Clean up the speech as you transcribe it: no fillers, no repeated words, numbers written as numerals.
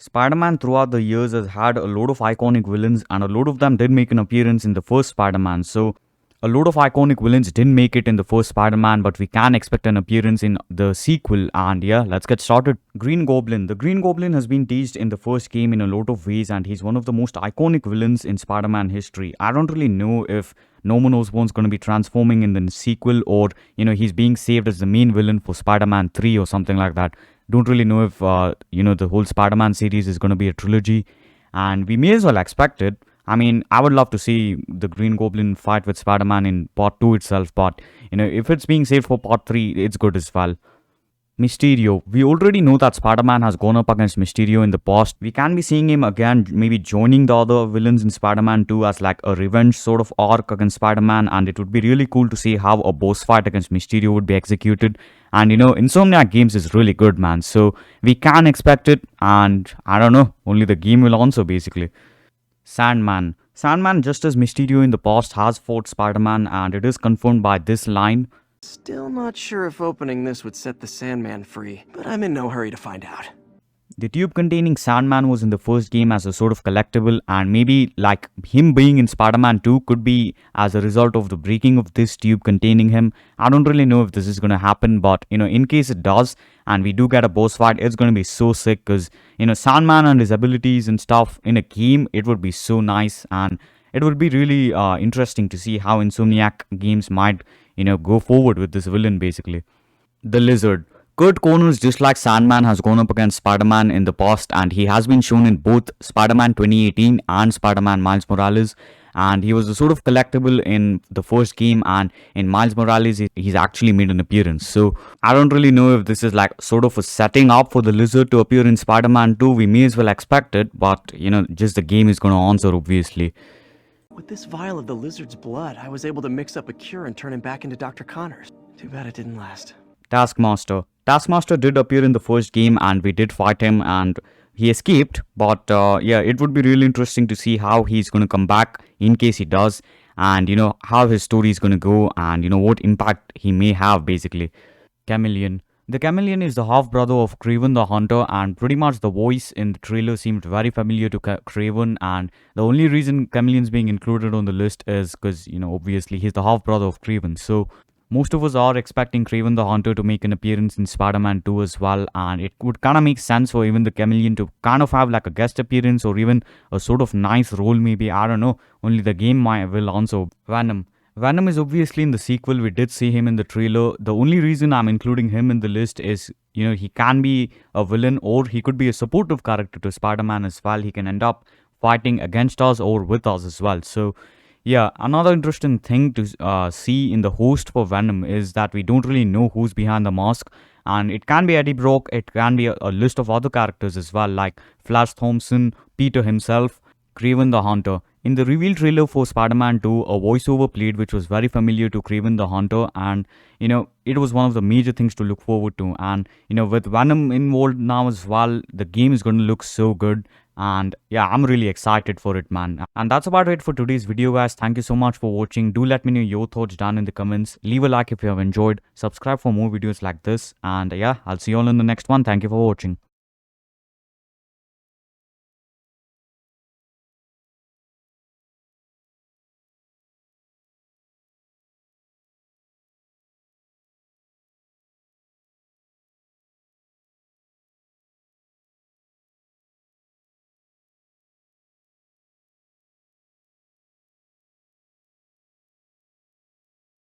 Spider-Man throughout the years has had a lot of iconic villains, and a lot of them did make an appearance in the first Spider-Man. So a lot of iconic villains didn't make it in the first Spider-Man, but we can expect an appearance in the sequel. And yeah, let's get started. Green Goblin. The Green Goblin has been teased in the first game in a lot of ways, and he's one of the most iconic villains in Spider-Man history. I don't really know if Norman Osborn's going to be transforming in the sequel, or he's being saved as the main villain for Spider-Man 3 or something like that. Don't really know if the whole Spider-Man series is going to be a trilogy, and we may as well expect it. I mean, I would love to see the Green Goblin fight with Spider-Man in part 2 itself, but if it's being saved for part 3, it's good as well. Mysterio. We already know that Spider-Man has gone up against Mysterio in the past. We can be seeing him again, maybe joining the other villains in Spider-Man 2 as like a revenge sort of arc against Spider-Man, and it would be really cool to see how a boss fight against Mysterio would be executed. And Insomniac Games is really good, man, so we can expect it, and I don't know, only the game will answer basically. Sandman. Sandman, just as Mysterio in the past, has fought Spider-Man, and it is confirmed by this line. Still not sure if opening this would set the Sandman free, but I'm in no hurry to find out. The tube containing Sandman was in the first game as a sort of collectible, and maybe like him being in Spider-Man 2 could be as a result of the breaking of this tube containing him. I don't really know if this is going to happen, but in case it does and we do get a boss fight, it's going to be so sick because Sandman and his abilities and stuff in a game, it would be so nice, and it would be really interesting to see how Insomniac Games might go forward with this villain basically. The Lizard. Kurt Connors, just like Sandman, has gone up against Spider-Man in the past, and he has been shown in both Spider-Man 2018 and Spider-Man Miles Morales, and he was a sort of collectible in the first game, and in Miles Morales he's actually made an appearance. So I don't really know if this is like sort of a setting up for the Lizard to appear in Spider-Man 2. We may as well expect it, but just the game is going to answer obviously. With this vial of the Lizard's blood, I was able to mix up a cure and turn him back into Dr. Connors. Too bad it didn't last. Taskmaster. Taskmaster did appear in the first game, and we did fight him, and he escaped. But yeah, it would be really interesting to see how he's going to come back in case he does, and how his story is going to go, and what impact he may have basically. Chameleon. The Chameleon is the half-brother of Kraven the Hunter, and pretty much the voice in the trailer seemed very familiar to Kraven, and the only reason Chameleon's being included on the list is because, obviously he's the half-brother of Kraven. So most of us are expecting Kraven the Hunter to make an appearance in Spider-Man 2 as well, and it would kind of make sense for even the Chameleon to kind of have like a guest appearance or even a sort of nice role maybe, I don't know, only the game will answer. Venom. Venom is obviously in the sequel. We did see him in the trailer. The only reason I'm including him in the list is, he can be a villain or he could be a supportive character to Spider-Man as well. He can end up fighting against us or with us as well. So yeah, another interesting thing to see in the host for Venom is that we don't really know who's behind the mask. And it can be Eddie Brock, it can be a list of other characters as well, like Flash Thompson, Peter himself, Kraven the Hunter. In the reveal trailer for Spider-Man 2, a voiceover played which was very familiar to Kraven the Hunter, and it was one of the major things to look forward to. And with Venom involved now as well, the game is going to look so good. And yeah, I'm really excited for it, man. And that's about it for today's video, guys. Thank you so much for watching. Do let me know your thoughts down in the comments. Leave a like if you have enjoyed. Subscribe for more videos like this. And yeah, I'll see you all in the next one. Thank you for watching.